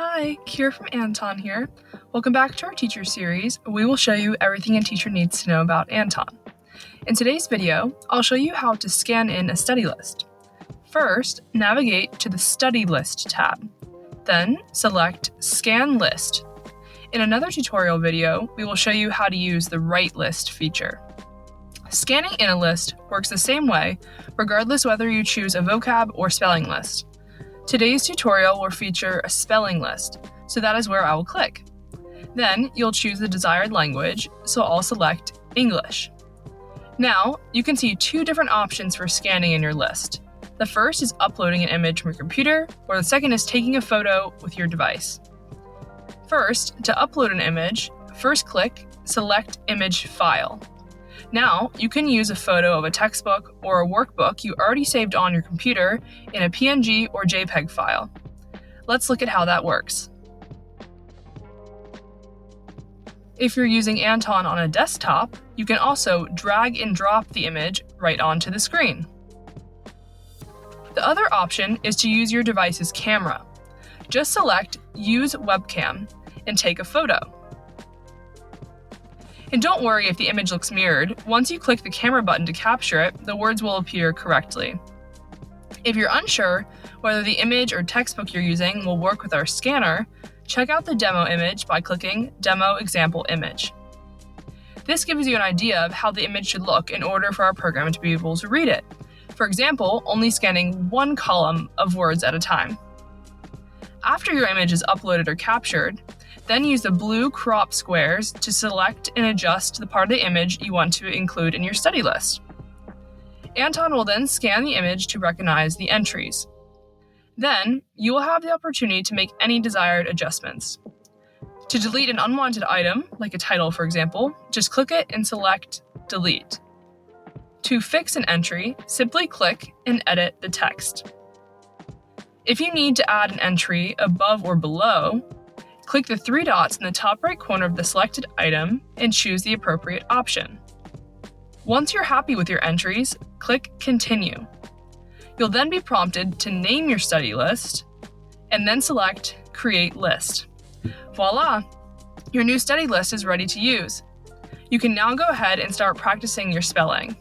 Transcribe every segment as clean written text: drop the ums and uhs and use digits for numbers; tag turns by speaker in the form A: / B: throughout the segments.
A: Hi, Keira from Anton here. Welcome back to our teacher series. We will show you everything a teacher needs to know about Anton. In today's video, I'll show you how to scan in a study list. First, navigate to the Study List tab. Then, select Scan List. In another tutorial video, we will show you how to use the Write List feature. Scanning in a list works the same way, regardless whether you choose a vocab or spelling list. Today's tutorial will feature a spelling list, so that is where I will click. Then you'll choose the desired language, so I'll select English. Now, you can see two different options for scanning in your list. The first is uploading an image from your computer, or the second is taking a photo with your device. First, to upload an image, first click Select Image File. Now, you can use a photo of a textbook or a workbook you already saved on your computer in a PNG or JPEG file. Let's look at how that works. If you're using Anton on a desktop, you can also drag and drop the image right onto the screen. The other option is to use your device's camera. Just select Use Webcam and take a photo. And don't worry if the image looks mirrored. Once you click the camera button to capture it, the words will appear correctly. If you're unsure whether the image or textbook you're using will work with our scanner, check out the demo image by clicking Demo Example Image. This gives you an idea of how the image should look in order for our program to be able to read it. For example, only scanning one column of words at a time. After your image is uploaded or captured, then use the blue crop squares to select and adjust the part of the image you want to include in your study list. Anton will then scan the image to recognize the entries. Then, you will have the opportunity to make any desired adjustments. To delete an unwanted item, like a title for example, just click it and select Delete. To fix an entry, simply click and edit the text. If you need to add an entry above or below, click the three dots in the top right corner of the selected item and choose the appropriate option. Once you're happy with your entries, click Continue. You'll then be prompted to name your study list and then select Create List. Voila! Your new study list is ready to use. You can now go ahead and start practicing your spelling.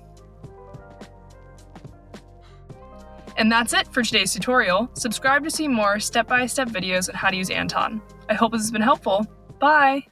A: And that's it for today's tutorial. Subscribe to see more step-by-step videos on how to use Anton. I hope this has been helpful. Bye!